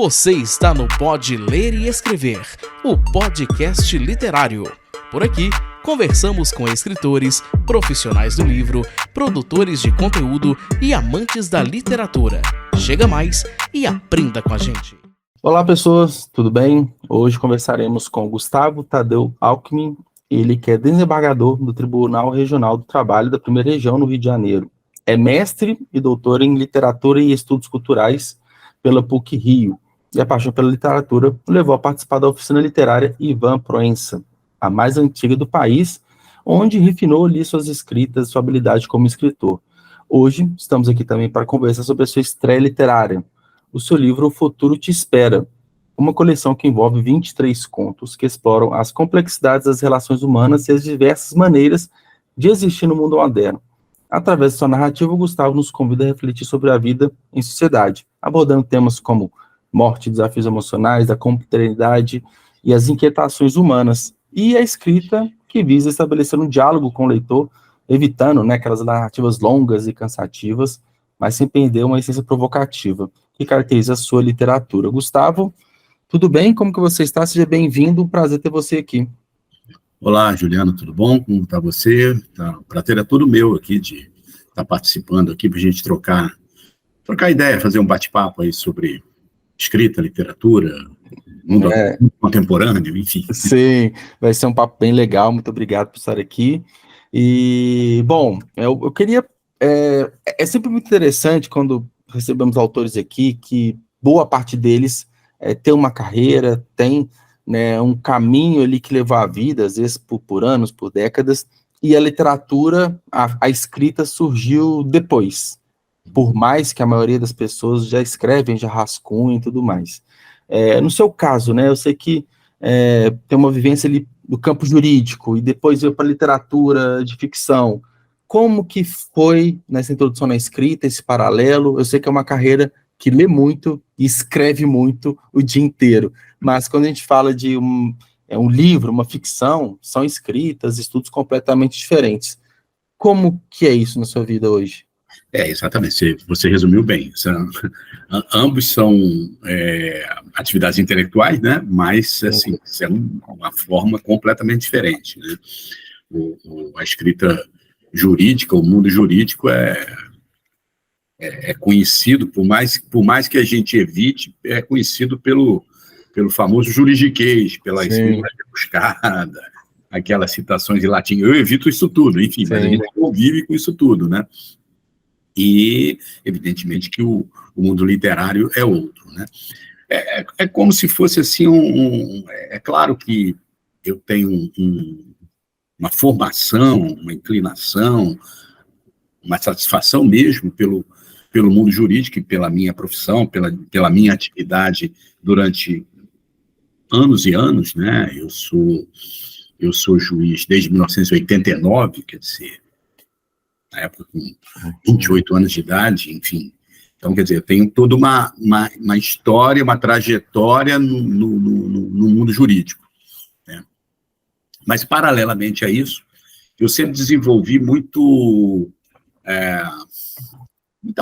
Você está no Pode Ler e Escrever, o podcast literário. Por aqui, conversamos com escritores, profissionais do livro, produtores de conteúdo e amantes da literatura. Chega mais e aprenda com a gente. Olá pessoas, tudo bem? Hoje conversaremos com Gustavo Tadeu Alckmin, ele que é desembargador do Tribunal Regional do Trabalho da Primeira Região no Rio de Janeiro. É mestre e doutor em Literatura e Estudos Culturais pela PUC-Rio, e a paixão pela literatura o levou a participar da oficina literária Ivan Proença, a mais antiga do país, onde refinou ali suas escritas, sua habilidade como escritor. Hoje, estamos aqui também para conversar sobre a sua estreia literária, o seu livro O Futuro Te Espera, uma coleção que envolve 23 contos que exploram as complexidades das relações humanas e as diversas maneiras de existir no mundo moderno. Através de sua narrativa, o Gustavo nos convida a refletir sobre a vida em sociedade, abordando temas como morte, desafios emocionais, a complexidade e as inquietações humanas, e a escrita que visa estabelecer um diálogo com o leitor, evitando aquelas narrativas longas e cansativas, mas sem perder uma essência provocativa que caracteriza a sua literatura. Gustavo, tudo bem? Como que você está? Seja bem-vindo, um prazer ter você aqui. Olá, Juliano, tudo bom? Como está você? O prazer é todo meu aqui de estar participando aqui para a gente trocar ideia, fazer um bate-papo aí sobre escrita, literatura, mundo contemporâneo, enfim. Sim, vai ser um papo bem legal, muito obrigado por estar aqui. E, bom, eu queria... É sempre muito interessante quando recebemos autores aqui que boa parte deles tem uma carreira, tem um caminho ali que levou a vida, às vezes por anos, por décadas, e a literatura, a escrita surgiu depois, por mais que a maioria das pessoas já escrevem, já rascunham e tudo mais. No seu caso, eu sei que tem uma vivência ali do campo jurídico, e depois veio para a literatura de ficção. Como que foi nessa introdução na escrita, esse paralelo? Eu sei que é uma carreira que lê muito e escreve muito o dia inteiro, mas quando a gente fala de um livro, uma ficção, são escritas, estudos completamente diferentes. Como que é isso na sua vida hoje? Exatamente, você resumiu bem. Ambos são atividades intelectuais, né? Mas, assim, é uma forma completamente diferente, né? A escrita jurídica, o mundo jurídico é conhecido, por mais que a gente evite, é conhecido pelo famoso juridiquês, pela escrita rebuscada, aquelas citações de latim. Eu evito isso tudo, enfim, mas a gente convive com isso tudo, né? E, evidentemente, que o mundo literário é outro, né? É como se fosse, assim, é claro que eu tenho uma formação, uma inclinação, uma satisfação mesmo pelo mundo jurídico e pela minha profissão, pela minha atividade durante anos e anos, né? Eu sou juiz desde 1989, quer dizer, na época com 28 anos de idade, enfim. Então, quer dizer, eu tenho toda uma história, uma trajetória no mundo jurídico, né? Mas, paralelamente a isso, eu sempre desenvolvi muita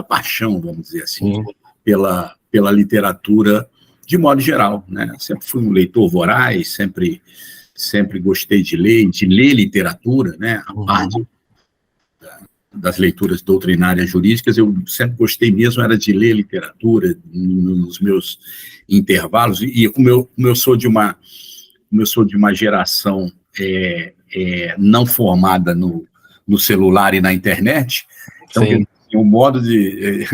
paixão, vamos dizer assim, pela literatura de modo geral, né? Sempre fui um leitor voraz, sempre gostei de ler literatura, né? A parte das leituras doutrinárias jurídicas, eu sempre gostei mesmo, era de ler literatura nos meus intervalos, e como eu sou de uma geração não formada no celular e na internet, então um modo de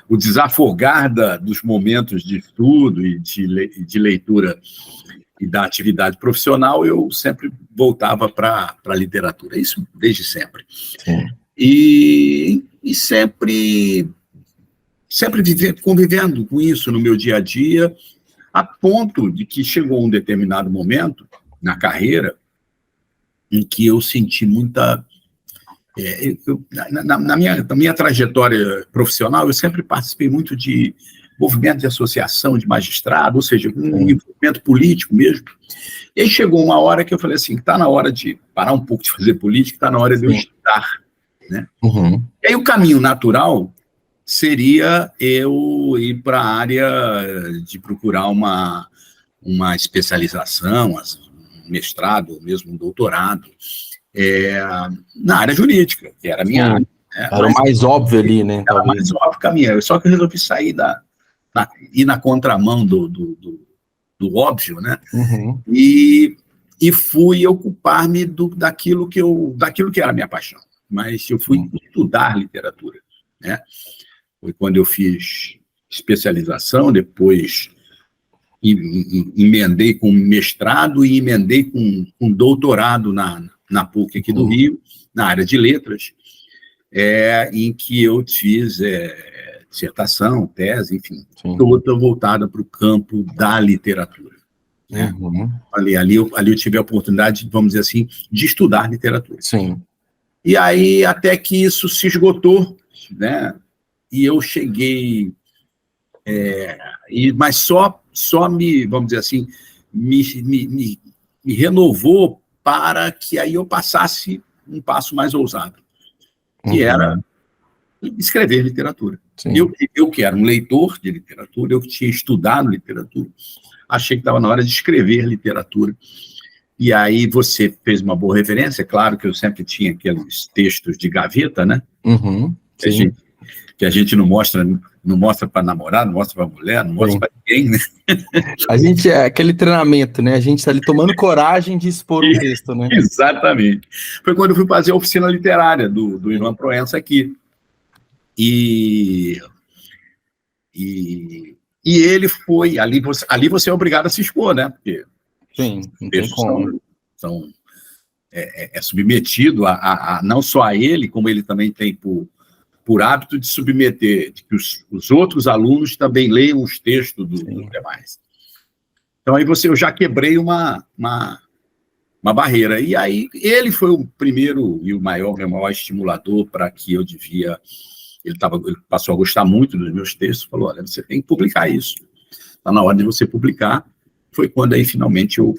o desafogar dos momentos de estudo e de leitura e da atividade profissional, eu sempre voltava para a literatura, isso desde sempre. E sempre convivendo com isso no meu dia a dia, a ponto de que chegou um determinado momento na carreira em que eu senti muita... na minha trajetória profissional, eu sempre participei muito de movimento de associação de magistrado, ou seja, um envolvimento político mesmo. E aí chegou uma hora que eu falei assim, está na hora de parar um pouco de fazer política, está na hora de eu estudar, né? E aí o caminho natural seria eu ir para a área de procurar uma especialização, um mestrado, ou mesmo um doutorado, na área jurídica, que era a minha área. Era o mais óbvio ali, né? Era o mais óbvio caminho. Só que eu resolvi sair ir na contramão do óbvio, né? Uhum. E fui ocupar-me daquilo que era a minha paixão. Mas eu fui estudar literatura, né? Foi quando eu fiz especialização, depois emendei com mestrado e emendei com doutorado na PUC aqui do Rio, na área de letras, em que eu fiz dissertação, tese, enfim, toda voltada para o campo da literatura. Né? Uhum. Ali eu tive a oportunidade, vamos dizer assim, de estudar literatura. Sim. E aí, até que isso se esgotou, né? E eu cheguei... mas só me, vamos dizer assim, me renovou para que aí eu passasse um passo mais ousado, que era escrever literatura. Eu que era um leitor de literatura, eu que tinha estudado literatura, achei que estava na hora de escrever literatura. E aí você fez uma boa referência, claro que eu sempre tinha aqueles textos de gaveta, né? Uhum. Que a gente não mostra para namorar, não mostra para mulher, não mostra para ninguém, né? A gente aquele treinamento, né? A gente está ali tomando coragem de expor um texto, né? Exatamente. Foi quando eu fui fazer a oficina literária do Ivan Proença aqui. E ele foi... Ali você é obrigado a se expor, né? Porque não tem como. É submetido a não só a ele, como ele também tem por hábito de submeter, de que os outros alunos também leiam os textos dos demais. Então, aí eu já quebrei uma barreira. E aí, ele foi o primeiro e o maior estimulador para que eu devia... Ele passou a gostar muito dos meus textos, falou, olha, você tem que publicar isso. Está na hora de você publicar. Foi quando aí, finalmente, eu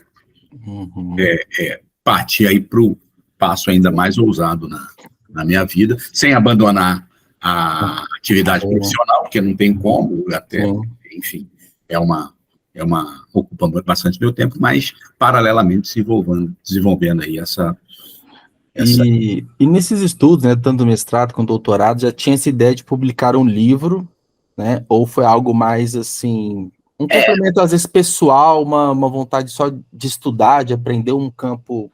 parti aí para o passo ainda mais ousado na minha vida, sem abandonar a atividade profissional, porque não tem como, até, enfim, ocupa bastante meu tempo, mas paralelamente desenvolvendo aí essa... E nesses estudos, né, tanto mestrado quanto doutorado, já tinha essa ideia de publicar um livro, né, ou foi algo mais, assim, um complemento, às vezes, pessoal, uma vontade só de estudar, de aprender um campo...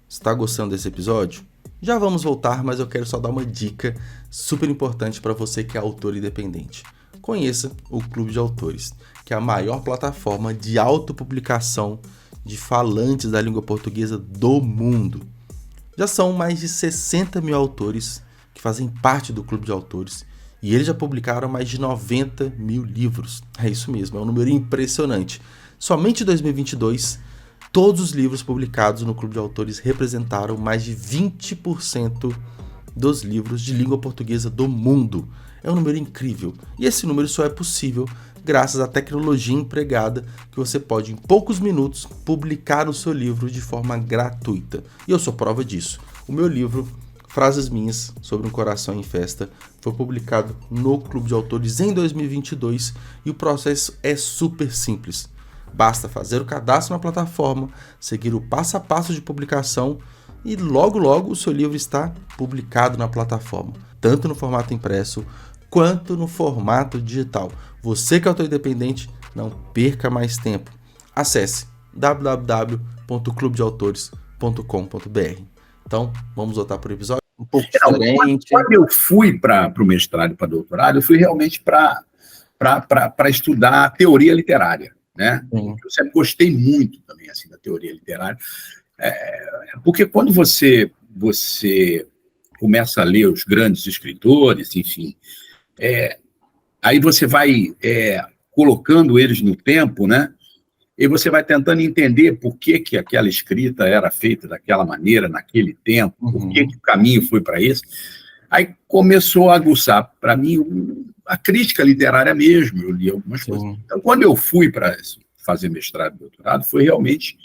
Está gostando desse episódio? Já vamos voltar, mas eu quero só dar uma dica super importante para você que é autor independente. Conheça o Clube de Autores, que é a maior plataforma de autopublicação de falantes da língua portuguesa do mundo. Já são mais de 60 mil autores que fazem parte do Clube de Autores e eles já publicaram mais de 90 mil livros. É isso mesmo, é um número impressionante. Somente em 2022, todos os livros publicados no Clube de Autores representaram mais de 20% dos livros de língua portuguesa do mundo. É um número incrível. E esse número só é possível graças à tecnologia empregada que você pode, em poucos minutos, publicar o seu livro de forma gratuita. E eu sou prova disso. O meu livro, Frases Minhas sobre um Coração em Festa, foi publicado no Clube de Autores em 2022 e o processo é super simples. Basta fazer o cadastro na plataforma, seguir o passo a passo de publicação e logo logo o seu livro está publicado na plataforma, tanto no formato impresso quanto no formato digital. Você que é autor independente, não perca mais tempo. Acesse www.clubedeautores.com.br. Então, vamos voltar para o episódio um pouco diferente. Quando eu fui para o mestrado e para o doutorado, eu fui realmente para estudar teoria literária, né? Eu sempre gostei muito também assim, da teoria literária, porque quando você começa a ler os grandes escritores, enfim, aí você vai colocando eles no tempo, né? E você vai tentando entender por que aquela escrita era feita daquela maneira, naquele tempo, por que o caminho foi para isso. Aí começou a aguçar, para mim, a crítica literária mesmo, eu li algumas coisas. Então, quando eu fui para fazer mestrado e doutorado, foi realmente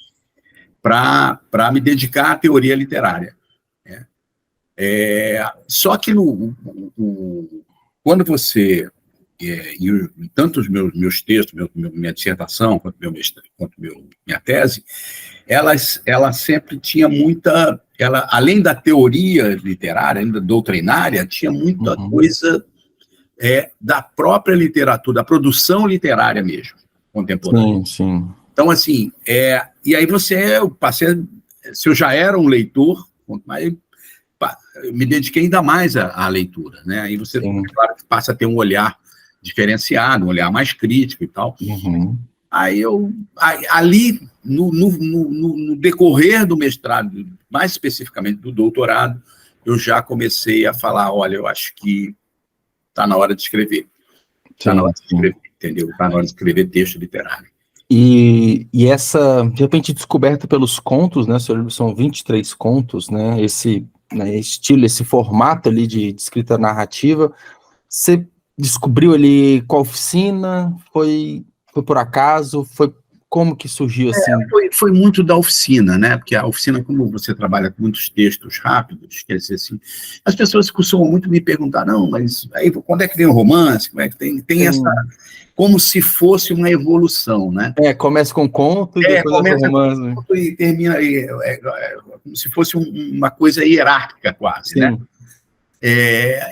para me dedicar à teoria literária. Só que quando você... tanto os meus textos, minha dissertação, quanto minha tese, ela sempre tinha muita... além da teoria literária, além da doutrinária, tinha muita coisa da própria literatura, da produção literária mesmo, contemporânea. Sim. Então, assim, e aí se eu já era um leitor, mas me dediquei ainda mais à leitura, né? Aí você, claro, passa a ter um olhar diferenciado, um olhar mais crítico e tal. Aí ali, no decorrer do mestrado, mais especificamente do doutorado, eu já comecei a falar, olha, eu acho que está na hora de escrever. Está na hora de escrever, entendeu? Está na hora de escrever texto literário. E essa, de repente, descoberta pelos contos, né? Seu livro são 23 contos, né? Esse estilo, esse formato ali de escrita narrativa, você descobriu ali com a oficina? Foi por acaso? Como que surgiu assim? Foi muito da oficina, né? Porque a oficina, como você trabalha com muitos textos rápidos, quer dizer assim, as pessoas costumam muito me perguntar, não, mas aí quando é que vem o romance? Como é que tem essa... Como se fosse uma evolução, né? Começa com conto e depois vai pro romance. Com conto e termina como se fosse uma coisa hierárquica quase, né?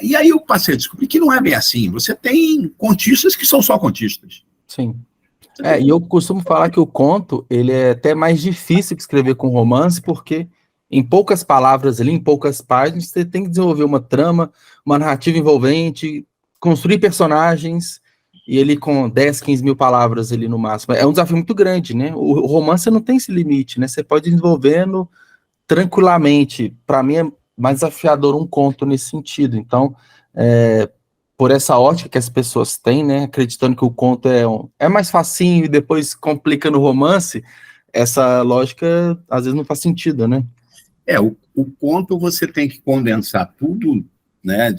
E aí eu passei a descobrir que não é bem assim. Você tem contistas que são só contistas. Sim. E eu costumo falar que o conto, ele é até mais difícil que escrever com romance, porque em poucas palavras ali, em poucas páginas, você tem que desenvolver uma trama, uma narrativa envolvente, construir personagens, e ele com 10, 15 mil palavras ali no máximo. É um desafio muito grande, né? O romance não tem esse limite, né? Você pode ir desenvolvendo tranquilamente. Para mim é mais desafiador um conto nesse sentido. Então, por essa ótica que as pessoas têm, né, acreditando que o conto é mais facinho e depois complica no romance, essa lógica às vezes não faz sentido, né? O conto você tem que condensar tudo, né,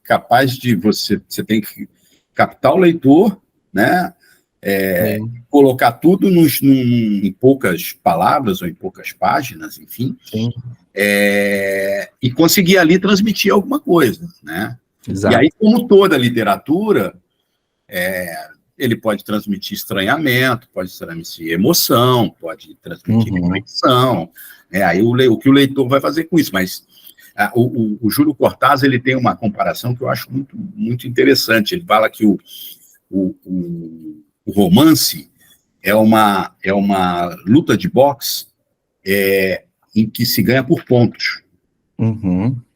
capaz de você tem que captar o leitor, né, colocar tudo em poucas palavras ou em poucas páginas, enfim, e conseguir ali transmitir alguma coisa, né? Exato. E aí, como toda literatura, ele pode transmitir estranhamento, pode transmitir emoção, pode transmitir reflexão, aí o que o leitor vai fazer com isso, mas o Júlio Cortázar, ele tem uma comparação que eu acho muito, muito interessante. Ele fala que o romance é uma luta de boxe em que se ganha por pontos.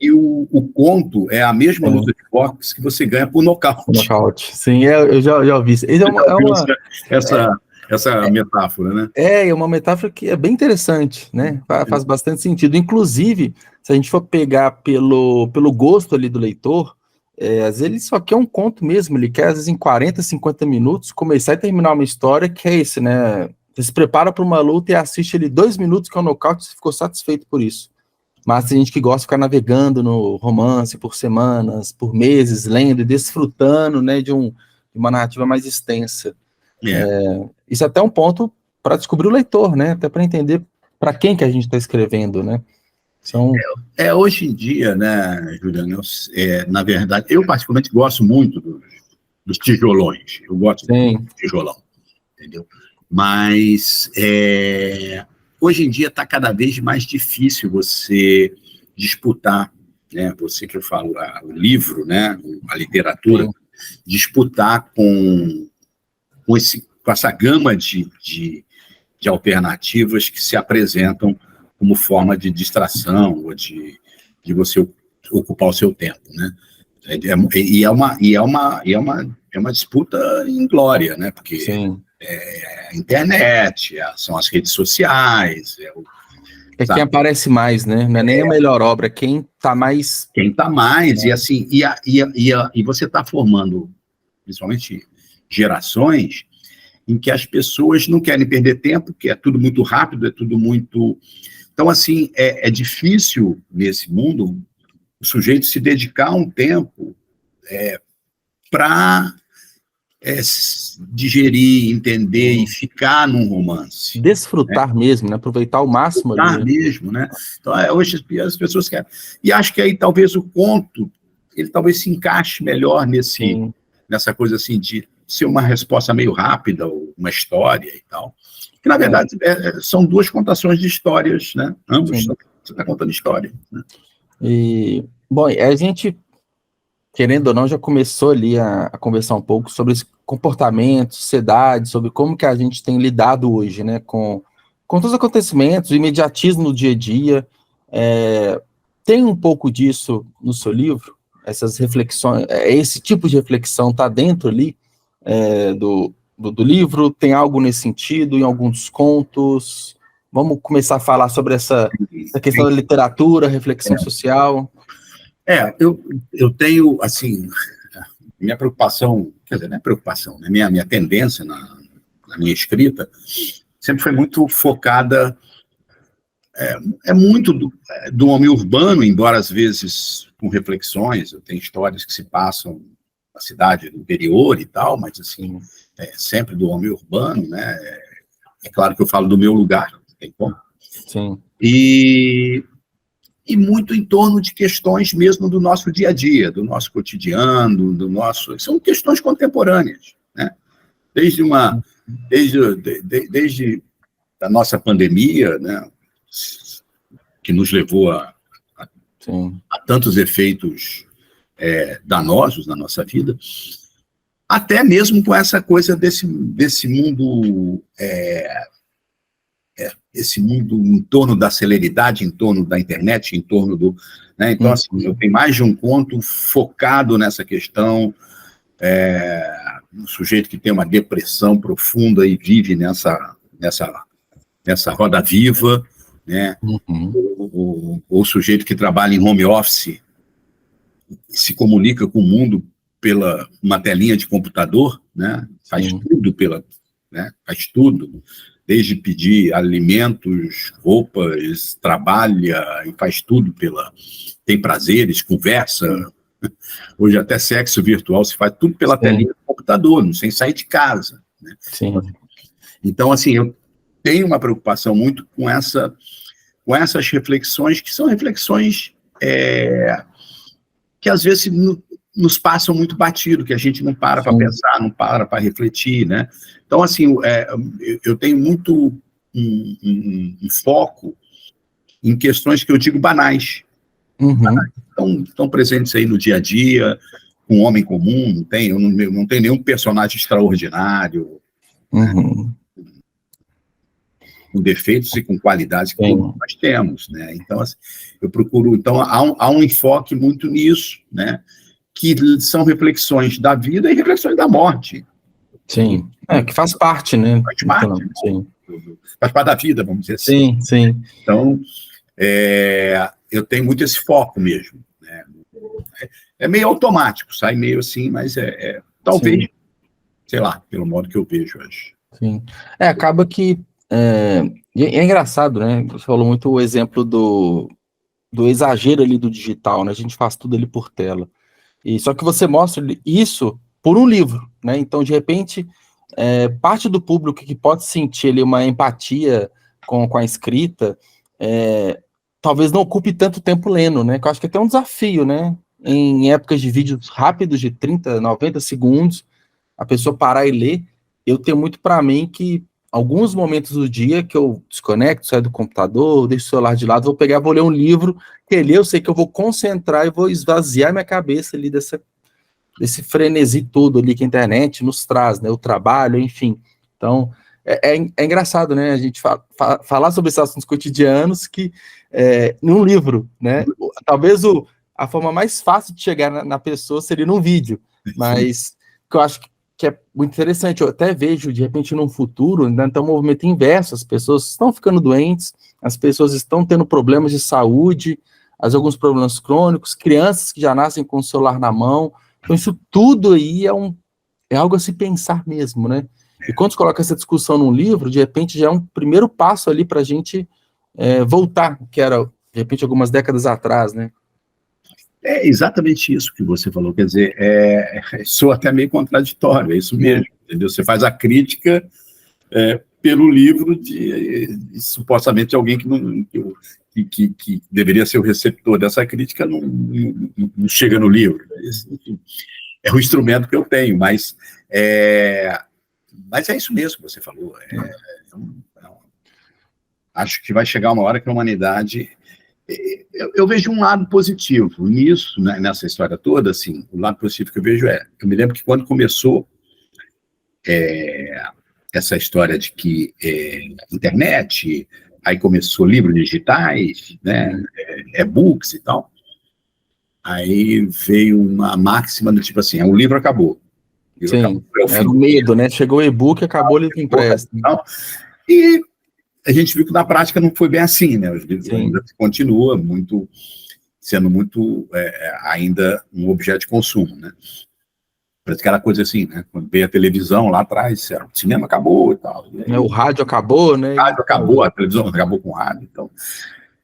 E o conto é a mesma luta de boxe que você ganha por nocaute. Sim, eu já ouvi isso. Essa metáfora, né? É uma metáfora que é bem interessante, né? Faz bastante sentido. Inclusive, se a gente for pegar pelo gosto ali do leitor, às vezes ele só quer um conto mesmo, ele quer, às vezes, em 40, 50 minutos, começar e terminar uma história que é esse, né? Você se prepara para uma luta e assiste ali 2 minutos, que é um nocaute, e você ficou satisfeito por isso. Mas tem gente que gosta de ficar navegando no romance por semanas, por meses, lendo e desfrutando, né, de uma narrativa mais extensa. Isso é até um ponto para descobrir o leitor, né? Até para entender para quem que a gente está escrevendo, né? Hoje em dia, né, Juliano, na verdade, eu particularmente gosto muito dos tijolões. Eu gosto do tijolão, entendeu? Mas hoje em dia está cada vez mais difícil você disputar, né? Você que eu falo, o livro, né? A literatura, disputar com essa gama de alternativas que se apresentam como forma de distração ou de você ocupar o seu tempo, né? É uma disputa inglória, né? Porque a internet, são as redes sociais. Quem aparece mais, né? Não é nem a melhor obra, quem está mais. Quem está mais, e assim, e você está formando, principalmente, gerações em que as pessoas não querem perder tempo, porque é tudo muito rápido, é tudo muito... Então, assim, é difícil, nesse mundo, o sujeito se dedicar um tempo para digerir, entender e ficar num romance. Desfrutar mesmo, né? Aproveitar ao máximo. Desfrutar mesmo, né? Então, hoje as pessoas querem. E acho que aí talvez o conto, ele talvez se encaixe melhor nessa coisa assim de ser uma resposta meio rápida, ou uma história e tal. Que, na verdade, são duas contações de histórias, né? Ambos, você está contando história. Né? E, bom, a gente, querendo ou não, já começou ali a conversar um pouco sobre esse comportamento, sociedade, sobre como que a gente tem lidado hoje, né, com todos os acontecimentos, o imediatismo no dia a dia. Tem um pouco disso no seu livro? Essas reflexões, esse tipo de reflexão está dentro ali do livro? Tem algo nesse sentido, em alguns contos? Vamos começar a falar sobre essa questão da literatura, reflexão social. Eu tenho, assim, minha preocupação, quer dizer, não é preocupação, né? Minha tendência na minha escrita sempre foi muito focada, muito do homem urbano, embora às vezes com reflexões. Eu tenho histórias que se passam na cidade do interior e tal, mas assim, sempre do homem urbano, né? É claro que eu falo do meu lugar, não tem como. Sim. E muito em torno de questões mesmo do nosso dia a dia, do nosso cotidiano, são questões contemporâneas, né? Desde a nossa pandemia, né, que nos levou a tantos efeitos danosos na nossa vida, até mesmo com essa coisa desse mundo, esse mundo em torno da celeridade, em torno da internet, em torno do... Né? Então, assim, eu tenho mais de um conto focado nessa questão, um sujeito que tem uma depressão profunda e vive nessa roda viva, né? Ou sujeito que trabalha em home office, se comunica com o mundo pela uma telinha de computador, né? Faz tudo, desde pedir alimentos, roupas, trabalha e faz tudo tem prazeres, conversa. Hoje até sexo virtual se faz tudo pela telinha do computador, sem sair de casa. Né? Então, assim, eu tenho uma preocupação muito com essas reflexões, que são reflexões que às vezes nos passam muito batido, que a gente não para pensar, não para refletir, né? Então, assim, eu tenho muito um foco em questões que eu digo banais. Estão presentes aí no dia a dia, com o homem comum, eu não tenho nenhum personagem extraordinário, né? Com defeitos e com qualidades que todos nós temos, né? Então, assim, eu procuro... Então, há um enfoque muito nisso, né? Que são reflexões da vida e reflexões da morte. Sim, que faz parte, né? Faz parte, faz parte da vida, vamos dizer assim. Sim. Então, eu tenho muito esse foco mesmo, né? É meio automático, sai meio assim, mas talvez, sei lá, pelo modo que eu vejo hoje. Sim. Acaba que... É engraçado, né? Você falou muito o exemplo do exagero ali do digital, né? A gente faz tudo ali por tela. E só que você mostra isso por um livro, né? Então, de repente, parte do público que pode sentir ali uma empatia com a escrita, talvez não ocupe tanto tempo lendo, né? Que eu acho que é até um desafio, né? Em épocas de vídeos rápidos, de 30, 90 segundos, a pessoa parar e ler. Eu tenho muito para mim que alguns momentos do dia que eu desconecto, saio do computador, deixo o celular de lado, vou ler um livro, que ali eu sei que eu vou concentrar e vou esvaziar minha cabeça ali desse frenesi todo ali que a internet nos traz, né? O trabalho, enfim. Então, é engraçado, né? A gente falar sobre esses assuntos cotidianos que num livro, né? Talvez a forma mais fácil de chegar na pessoa seria num vídeo, mas que eu acho que é muito interessante. Eu até vejo, de repente, num futuro, ainda está um movimento inverso, as pessoas estão ficando doentes, as pessoas estão tendo problemas de saúde, alguns problemas crônicos, crianças que já nascem com o celular na mão. Então, isso tudo aí é algo a se pensar mesmo, né? E quando você coloca essa discussão num livro, de repente já é um primeiro passo ali para a gente voltar, que era, de repente, algumas décadas atrás, né? É exatamente isso que você falou, quer dizer, sou até meio contraditório, é isso mesmo, entendeu? Você faz a crítica pelo livro de supostamente alguém que deveria ser o receptor dessa crítica não chega no livro. Enfim, é um instrumento que eu tenho, mas é isso mesmo que você falou. Acho que vai chegar uma hora que a humanidade... Eu vejo um lado positivo nisso, né, nessa história toda, assim, o lado positivo que eu vejo eu me lembro que quando começou essa história de que internet, aí começou livros digitais, né, e-books e tal, aí veio uma máxima do tipo assim, o livro acabou. O livro acabou, era o medo, né? Chegou o e-book, acabou o livro impresso. E a gente viu que na prática não foi bem assim, né? Os livros ainda continuam sendo muito ainda um objeto de consumo, né? Parece aquela coisa assim, né? Quando veio a televisão lá atrás, o cinema acabou e tal. E aí, o rádio acabou, né? O rádio acabou, a televisão acabou com o rádio, então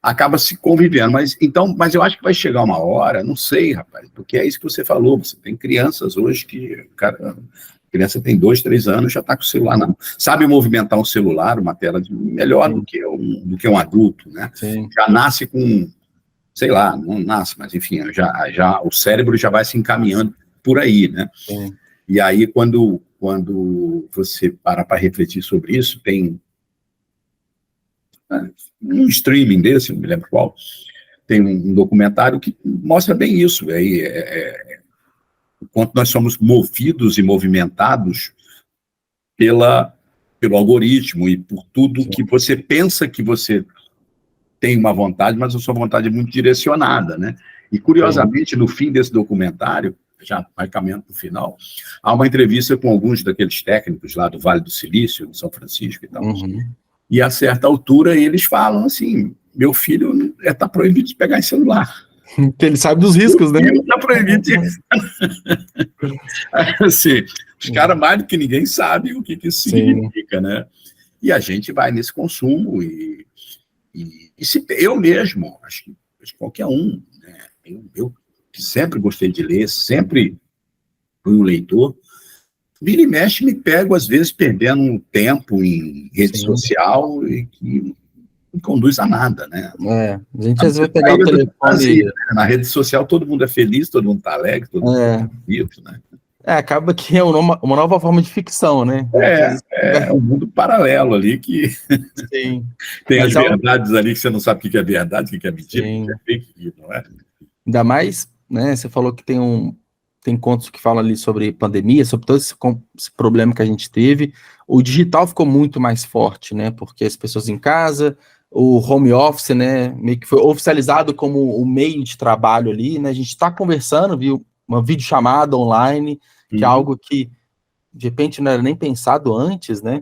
acaba se convivendo. Mas eu acho que vai chegar uma hora, não sei, rapaz, porque é isso que você falou. Você tem crianças hoje que, cara, a criança tem 2, 3 anos, já está com o celular, não sabe movimentar um celular, uma tela melhor do que um adulto, né? Sim. Já nasce com, sei lá, não nasce, mas enfim, já o cérebro já vai se encaminhando por aí, né? Sim. E aí, quando você para refletir sobre isso, tem um streaming desse, não me lembro qual, tem um documentário que mostra bem isso, o quanto nós somos movidos e movimentados pelo algoritmo e por tudo que você pensa que você tem uma vontade, mas a sua vontade é muito direcionada, né? E, curiosamente, no fim desse documentário, já vai caminhando para o final, há uma entrevista com alguns daqueles técnicos lá do Vale do Silício, de São Francisco e tal. E, a certa altura, eles falam assim, meu filho está proibido de pegar em celular. Porque ele sabe dos riscos, né? Ele está proibido de... assim, os caras, mais do que ninguém, sabem o que isso significa, né? E a gente vai nesse consumo e se eu mesmo, acho que qualquer um, né? Eu que sempre gostei de ler, sempre fui um leitor, vira e mexe, me pego, às vezes, perdendo tempo em rede social e que não conduz a nada, né? A gente às vezes vai pegar o telefone... né? Na rede social todo mundo é feliz, todo mundo está alegre, todo mundo é bonito, né? Acaba que é uma nova forma de ficção, né? É um mundo paralelo ali que tem as verdades ali que você não sabe o que é verdade, o que é mentira, o que é fake, não é? Ainda mais, né? Você falou que tem contos que falam ali sobre pandemia, sobre todo esse problema que a gente teve. O digital ficou muito mais forte, né? Porque as pessoas em casa, o home office, né? Meio que foi oficializado como o meio de trabalho ali, né? A gente está conversando, viu? Uma videochamada online, que é algo que, de repente, não era nem pensado antes, né?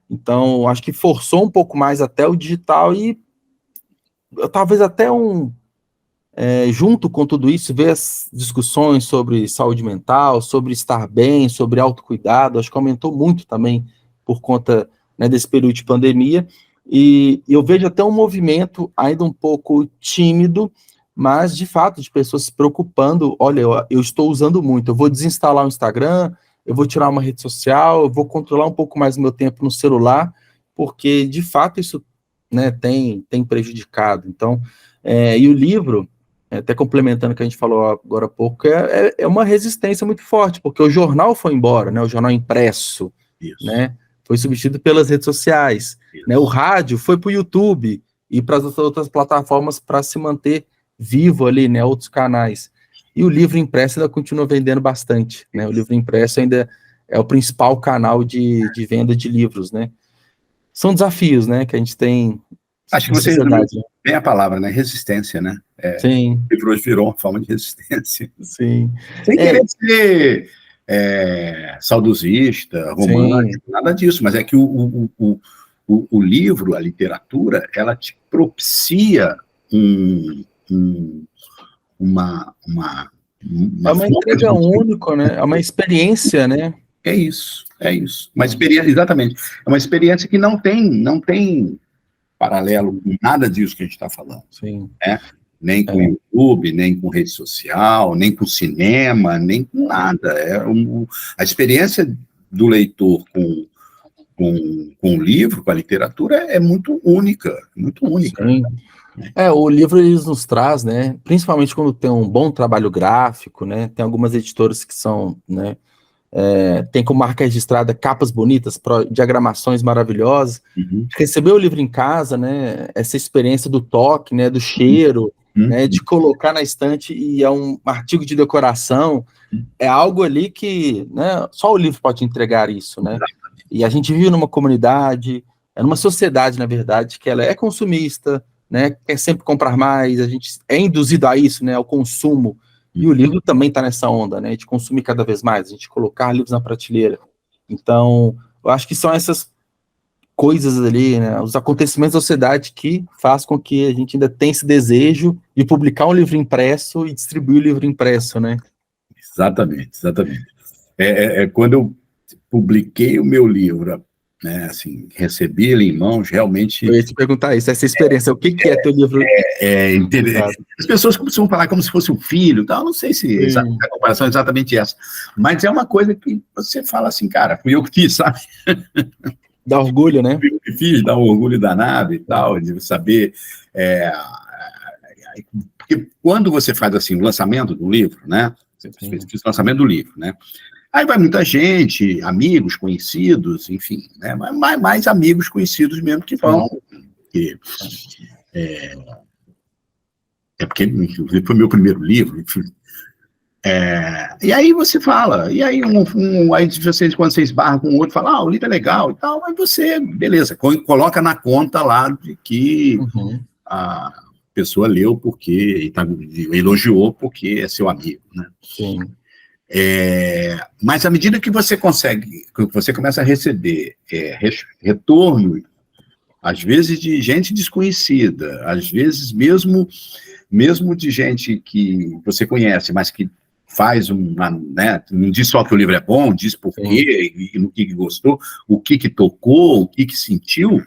Então, acho que forçou um pouco mais até o digital e talvez até junto com tudo isso, ver as discussões sobre saúde mental, sobre estar bem, sobre autocuidado, acho que aumentou muito também por conta, né, desse período de pandemia, e eu vejo até um movimento ainda um pouco tímido, mas de fato, de pessoas se preocupando, olha, eu estou usando muito, eu vou desinstalar o Instagram, eu vou tirar uma rede social, eu vou controlar um pouco mais o meu tempo no celular, porque de fato isso, né, tem prejudicado. Então, e o livro, até complementando o que a gente falou agora há pouco, é uma resistência muito forte, porque o jornal foi embora, né, o jornal impresso, né, foi substituído pelas redes sociais, né, o rádio foi para o YouTube e para as outras plataformas para se manter vivo ali, né, outros canais. E o livro impresso ainda continua vendendo bastante, né, o livro impresso ainda é o principal canal de venda de livros, né. São desafios, né, que a gente tem. Acho que você resumiu bem a palavra, né? Resistência, né? Sim. O livro hoje virou uma forma de resistência. Sim. Sem querer ser saudosista, romântico, nada disso, mas é que o livro, a literatura, ela te propicia uma entrega única, né? É uma experiência, né? É isso. Uma experiência, exatamente. É uma experiência que não tem paralelo com nada disso que a gente está falando. Sim. nem com YouTube, nem com rede social, nem com cinema, nem com nada. A experiência do leitor com o livro, com a literatura, é muito única, muito única. Sim. O livro ele nos traz, né, principalmente quando tem um bom trabalho gráfico, né, tem algumas editoras que são, né, tem como marca registrada capas bonitas, diagramações maravilhosas. Receber o livro em casa, né, essa experiência do toque, né, do cheiro, né, de colocar na estante e é um artigo de decoração, é algo ali que, né, só o livro pode entregar isso, né, e a gente vive numa comunidade, numa sociedade, na verdade, que ela é consumista, né, quer sempre comprar mais, a gente é induzido a isso, né, ao consumo, e o livro também está nessa onda, né, de consumir cada vez mais, a gente colocar livros na prateleira. Então, eu acho que são essas coisas ali, né, os acontecimentos da sociedade que faz com que a gente ainda tenha esse desejo de publicar um livro impresso e distribuir o livro impresso, né? Exatamente. Quando eu publiquei o meu livro, né, assim, recebi ele em mãos, realmente... Eu ia te perguntar isso, essa experiência, o que é teu livro? As pessoas costumam falar como se fosse um filho, tal, não sei se a comparação é exatamente essa, mas é uma coisa que você fala assim, cara, fui eu que fiz, sabe? Dá orgulho, né? Fui eu que fiz, dá um orgulho danado e tal, de saber... porque quando você faz assim, o lançamento do livro, né? Você fez o lançamento do livro, né? Aí vai muita gente, amigos, conhecidos, enfim, né? Mais amigos conhecidos mesmo que vão. Porque, inclusive, foi meu primeiro livro, enfim. E aí você fala, e aí aí vocês, quando você esbarra com o outro, fala, o livro é legal e tal, aí você, beleza, coloca na conta lá de que a pessoa leu porque, elogiou porque é seu amigo, né? Sim. Mas à medida que você começa a receber retorno, às vezes de gente desconhecida, às vezes mesmo de gente que você conhece, mas que faz né, não diz só que o livro é bom, diz por quê, e no que gostou, o que tocou, o que sentiu,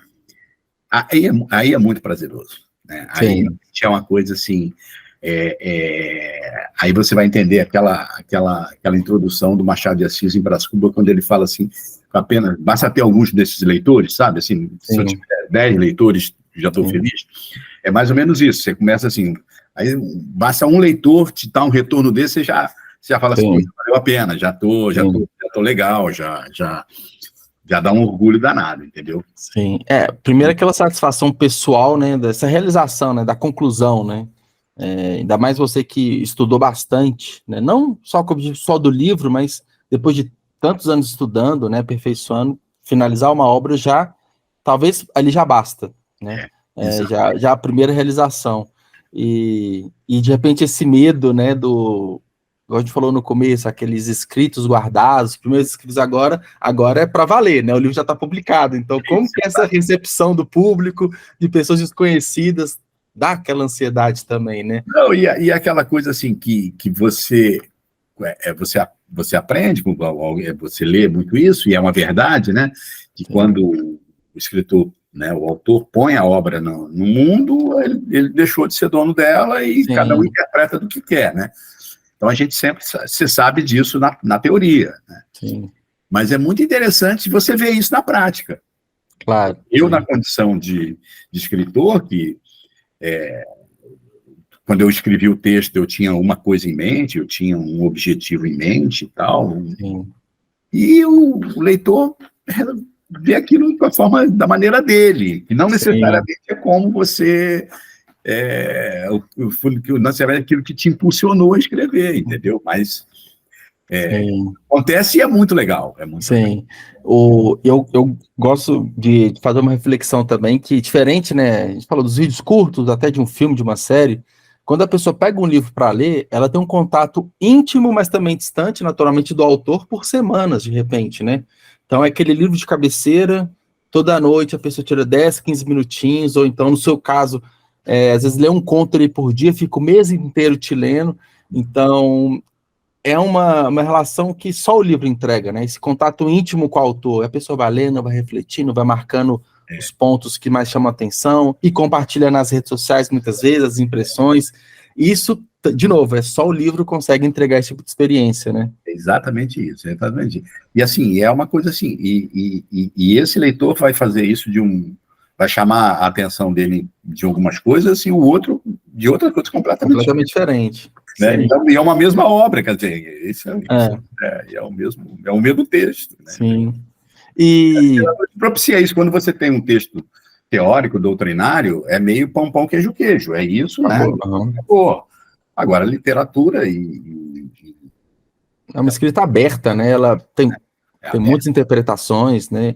aí é muito prazeroso, né? Aí é uma coisa assim... aí você vai entender aquela introdução do Machado de Assis em Brás Cubas, quando ele fala assim, apenas, basta ter alguns desses leitores, sabe, assim, se eu tiver 10 leitores, já estou feliz, é mais ou menos isso, você começa assim, aí basta um leitor te dar um retorno desse, você já fala assim, valeu a pena, já tô legal, já dá um orgulho danado, entendeu? Sim, primeiro aquela satisfação pessoal, né, dessa realização, né, da conclusão, né, ainda mais você que estudou bastante, né? Não só com o objetivo só do livro, mas depois de tantos anos estudando, né, aperfeiçoando, finalizar uma obra talvez ali já basta, né? Já a primeira realização. E de repente esse medo, né, igual a gente falou no começo, aqueles escritos guardados, os primeiros escritos agora é para valer, né? O livro já está publicado, então como que essa recepção do público, de pessoas desconhecidas, dá aquela ansiedade também, né? Não, e aquela coisa assim que você aprende, você lê muito isso, e é uma verdade, né? Que quando o escritor, né, o autor põe a obra no mundo, ele deixou de ser dono dela e cada um interpreta do que quer, né? Então a gente sempre se sabe disso na teoria, né? Sim. Mas é muito interessante você ver isso na prática. Claro. Eu, na condição de escritor, que quando eu escrevi o texto, eu tinha uma coisa em mente, eu tinha um objetivo em mente e tal. Sim. E o leitor vê aquilo da maneira dele, e não necessariamente é como você... não é aquilo que te impulsionou a escrever, entendeu? Mas acontece e é muito legal. Sim. Eu gosto de fazer uma reflexão também, que diferente, né? A gente falou dos vídeos curtos, até de um filme, de uma série. Quando a pessoa pega um livro para ler, ela tem um contato íntimo, mas também distante, naturalmente, do autor por semanas, de repente, né? Então é aquele livro de cabeceira, toda noite a pessoa tira 10, 15 minutinhos, ou então, no seu caso, às vezes lê um conto ali por dia, fica o mês inteiro te lendo. Então, é uma relação que só o livro entrega, né? Esse contato íntimo com o autor. A pessoa vai lendo, vai refletindo, vai marcando os pontos que mais chamam a atenção, e compartilha nas redes sociais muitas vezes as impressões. Isso, de novo, é só o livro que consegue entregar esse tipo de experiência, né? Exatamente isso, exatamente. E assim, é uma coisa assim, e esse leitor vai fazer isso vai chamar a atenção dele de algumas coisas, e o outro de outra coisa Completamente diferente. Né? Então, e é uma mesma obra, quer dizer, é o mesmo texto. Né? Sim. E propicia isso, quando você tem um texto teórico, doutrinário, é meio pão, queijo, é isso, né? Pô, agora, literatura é uma escrita aberta, né? Ela tem muitas interpretações, né?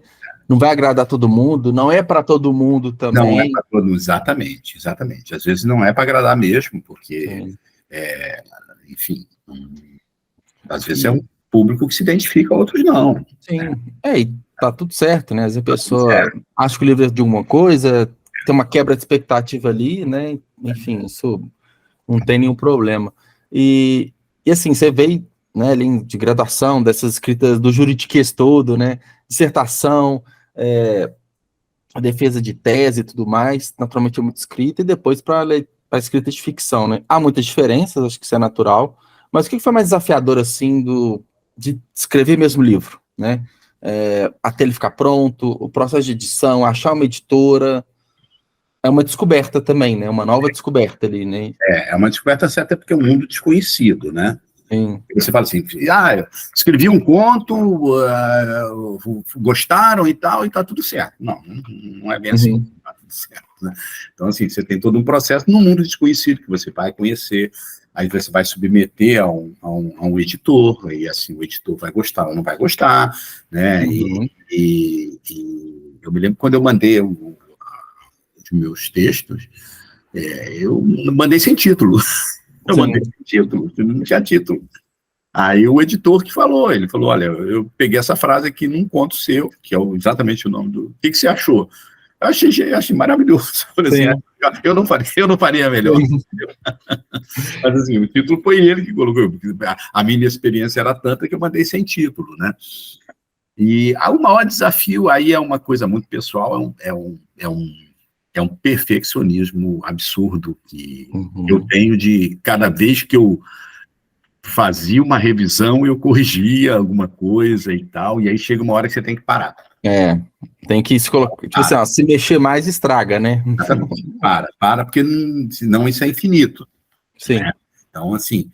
Não vai agradar todo mundo, não é para todo mundo também. Não é para todo mundo, exatamente. Às vezes não é para agradar mesmo, porque, enfim, às vezes é um público que se identifica, outros não. Sim, e tá tudo certo, né? Às vezes a pessoa acha que o livro é de alguma coisa, tem uma quebra de expectativa ali, né? Enfim, isso não tem nenhum problema. E assim, você veio, né, ali de graduação, dessas escritas do juridiquês todo, né? Dissertação, a defesa de tese e tudo mais, naturalmente é muito escrita, e depois para a escrita de ficção, né? Há muitas diferenças, acho que isso é natural, mas o que foi mais desafiador, assim, de escrever mesmo o livro, né? Até ele ficar pronto, o processo de edição, achar uma editora, é uma descoberta também, né? Uma nova descoberta ali, né? É uma descoberta certa porque é um mundo desconhecido, né? Sim. Você fala assim, escrevi um conto, gostaram e tal, e tá tudo certo. Não é bem assim, tá tudo certo, né? Então, assim, você tem todo um processo num mundo desconhecido que você vai conhecer, aí você vai submeter a um editor, e assim, o editor vai gostar ou não vai gostar, né? E eu me lembro quando eu mandei os meus textos, eu mandei sem título. Eu mandei sem título, não tinha título. Aí o editor que falou, ele falou, olha, eu peguei essa frase aqui num conto seu, que é exatamente o nome do... O que você achou? Eu achei maravilhoso. Eu falei assim, eu não faria melhor. Mas assim, o título foi ele que colocou. A minha experiência era tanta que eu mandei sem título, né? E o maior desafio aí é uma coisa muito pessoal, é um perfeccionismo absurdo que eu tenho de cada vez que eu fazia uma revisão, eu corrigia alguma coisa e tal, e aí chega uma hora que você tem que parar. Tem que se colocar, tipo assim, se mexer mais, estraga, né? Para, porque senão isso é infinito. Sim. Né? Então, assim,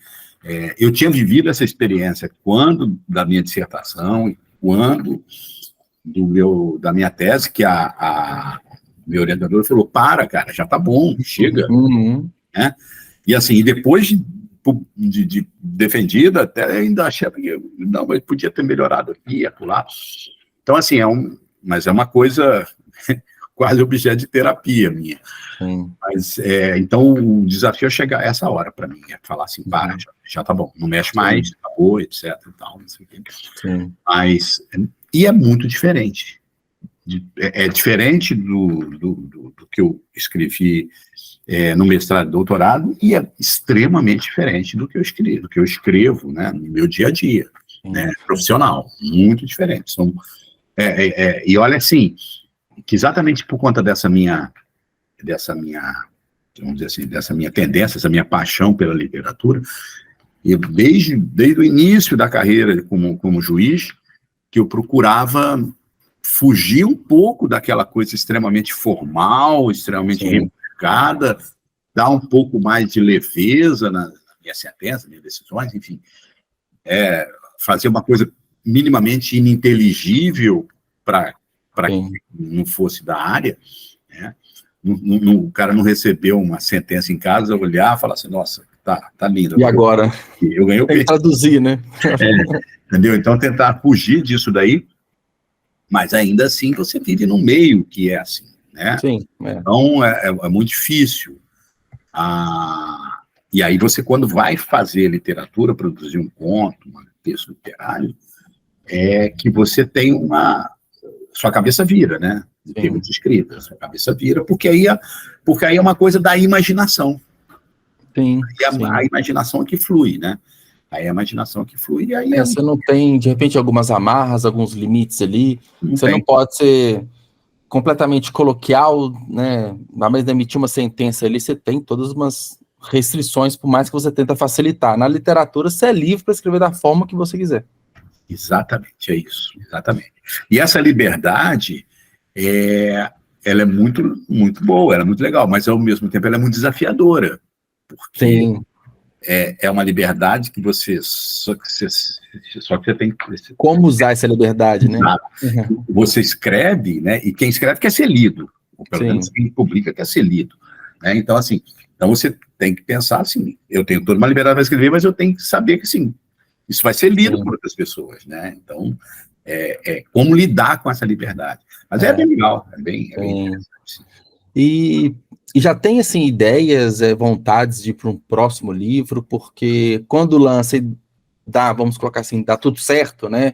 eu tinha vivido essa experiência quando da minha dissertação, quando da minha tese, que meu orientador falou, cara, já tá bom, chega. Né? E assim, e depois de defendida, até ainda achava que não, mas podia ter melhorado aqui e acolá. Então, assim, mas é uma coisa quase objeto de terapia minha. Mas, então, o desafio é chegar a essa hora para mim, é falar assim, já tá bom, não mexe mais, acabou, etc. E tal, não sei o quê. Mas, e é muito diferente. É diferente do que eu escrevi no mestrado e doutorado, e é extremamente diferente do que eu escrevo, né, no meu dia a dia, né, profissional, muito diferente. E olha assim, que exatamente por conta dessa minha, vamos dizer assim, dessa minha tendência, essa minha paixão pela literatura, eu desde o início da carreira como juiz, que eu procurava fugir um pouco daquela coisa extremamente formal, extremamente rebuscada, dar um pouco mais de leveza na minha sentença, nas minhas decisões, enfim, fazer uma coisa minimamente ininteligível para que não fosse da área, né? O cara não recebeu uma sentença em casa, olhar e falar assim, nossa, tá lindo. E agora? Eu ganhei o Tem que traduzir, né? Entendeu? Então, tentar fugir disso daí, mas ainda assim você vive num meio que é assim, né? Sim. Então, é muito difícil. E aí você, quando vai fazer literatura, produzir um conto, um texto literário, é que você tem sua cabeça vira, né? Em termos de escrita, sua cabeça vira, porque aí é uma coisa da imaginação. Sim. E a imaginação é que flui, né? Aí a imaginação que flui, e aí... Você não tem, de repente, algumas amarras, alguns limites ali, não pode ser completamente coloquial, né? Na vez de emitir uma sentença ali, você tem todas umas restrições, por mais que você tenta facilitar. Na literatura, você é livre para escrever da forma que você quiser. Exatamente, é isso, exatamente. E essa liberdade, ela é muito, muito boa, ela é muito legal, mas ao mesmo tempo ela é muito desafiadora, porque Sim. é uma liberdade que só que você tem que... Como usar essa liberdade, né? Uhum. Você escreve, né? E quem escreve quer ser lido, ou pelo menos quem publica quer ser lido, né? Então, assim, você tem que pensar assim, eu tenho toda uma liberdade para escrever, mas eu tenho que saber que, assim, isso vai ser lido por outras pessoas, né? Então, como lidar com essa liberdade. Mas é bem legal, é bem interessante. E já tem, assim, ideias, vontades de ir para um próximo livro, porque quando lança e dá, vamos colocar assim, dá tudo certo, né?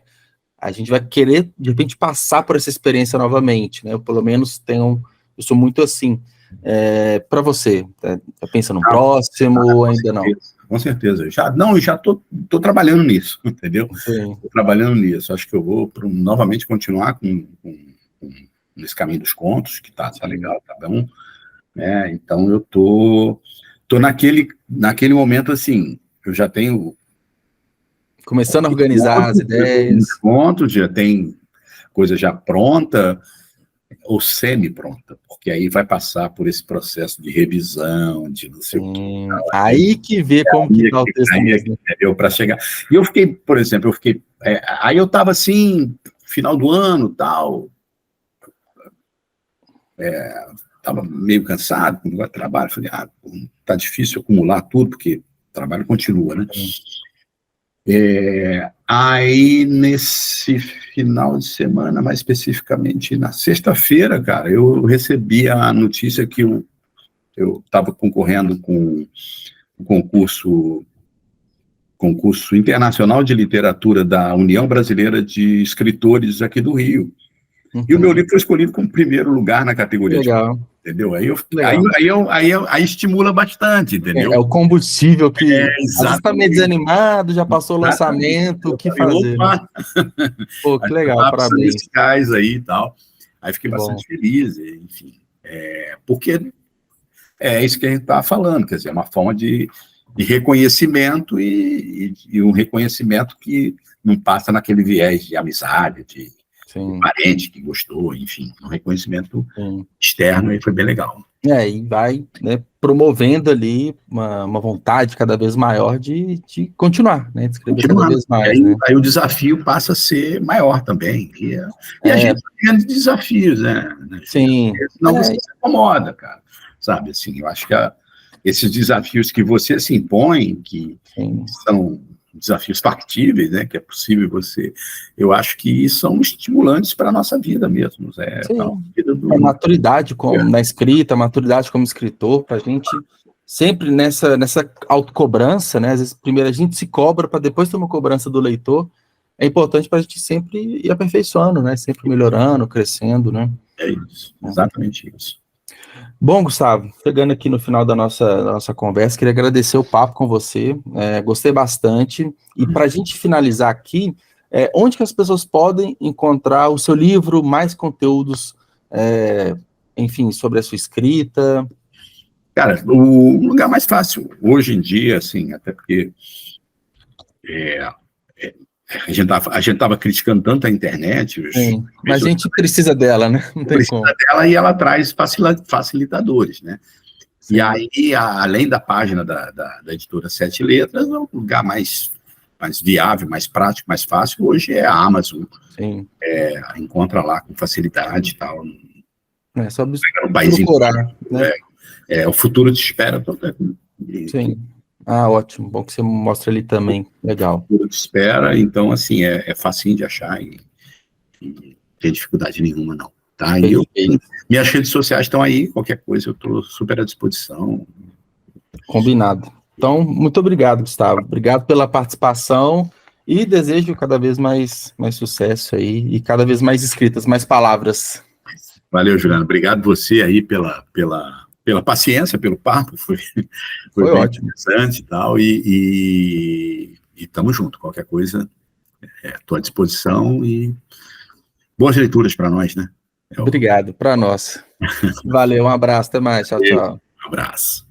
A gente vai querer, de repente, passar por essa experiência novamente, né? Eu, pelo menos, eu sou muito assim. Para você, tá pensando no próximo, ainda não? Com certeza. Já tô trabalhando nisso, entendeu? Estou trabalhando nisso. Acho que eu vou novamente continuar nesse caminho dos contos, que tá legal, tá bom? Então eu tô naquele momento, assim, eu já tenho... Começando a organizar as ideias. Contos, já tem coisa já pronta, ou semi-pronta, porque aí vai passar por esse processo de revisão, de não sei o que. Aí que vê como que tá o texto mesmo. Para chegar. E eu fiquei, por exemplo, aí eu estava assim, final do ano, tal, estava meio cansado com o negócio de trabalho, falei, tá difícil acumular tudo, porque o trabalho continua, né? Aí, nesse final de semana, mais especificamente na sexta-feira, cara, eu recebi a notícia que eu estava concorrendo com o concurso internacional de literatura da União Brasileira de Escritores aqui do Rio. E o meu livro foi escolhido como primeiro lugar na categoria. Legal. Entendeu? Aí estimula bastante, entendeu? É o combustível que às vezes está meio desanimado, já passou o lançamento, o que fazer? Né? Pô, que legal, parabéns. Esse gás aí e tal. Aí fiquei bastante feliz, enfim. Porque é isso que a gente estava falando, quer dizer, é uma forma de reconhecimento e um reconhecimento que não passa naquele viés de amizade, de parente que gostou, enfim, um reconhecimento externo, e foi bem legal. E vai, né, promovendo ali uma vontade cada vez maior de continuar, né, de escrever cada vez mais. Aí o desafio passa a ser maior também. E a gente tem desafios, né? Sim. Senão você se incomoda, cara. Sabe, assim, eu acho que esses desafios que você se impõe, que são desafios factíveis, né, que é possível eu acho que são estimulantes para a nossa vida mesmo. A maturidade na escrita, a maturidade como escritor, para a gente sempre nessa autocobrança, né, às vezes primeiro a gente se cobra para depois ter uma cobrança do leitor, é importante para a gente sempre ir aperfeiçoando, né, sempre melhorando, crescendo, né. É isso, exatamente isso. Bom, Gustavo, chegando aqui no final da nossa conversa, queria agradecer o papo com você, gostei bastante, e para a gente finalizar aqui, onde que as pessoas podem encontrar o seu livro, mais conteúdos, enfim, sobre a sua escrita? Cara, o lugar mais fácil, hoje em dia, assim, até porque a gente estava criticando tanto a internet. Mas a gente precisa dela, né? Não tem como. Precisa dela, e ela traz facilitadores, né? Sim. E aí, além da página da editora Sete Letras, o lugar mais viável, mais prático, mais fácil, hoje é a Amazon. Sim. Encontra lá com facilidade e tal. É só procurar, né? O futuro te espera. Sim. Ótimo, bom que você mostra ali também, legal. O futuro te espera, então, assim, é facinho de achar e não tem dificuldade nenhuma, não. Tá? E minhas redes sociais estão aí, qualquer coisa, eu estou super à disposição. Combinado. Então, muito obrigado, Gustavo. Obrigado pela participação e desejo cada vez mais sucesso aí e cada vez mais escritas, mais palavras. Valeu, Juliano. Obrigado você aí pela paciência, pelo papo. Foi ótimo. Interessante e tal. E estamos juntos. Qualquer coisa, estou à disposição. E boas leituras para nós, né? Obrigado, para nós. Valeu, um abraço, até mais. Tchau, tchau. Um abraço.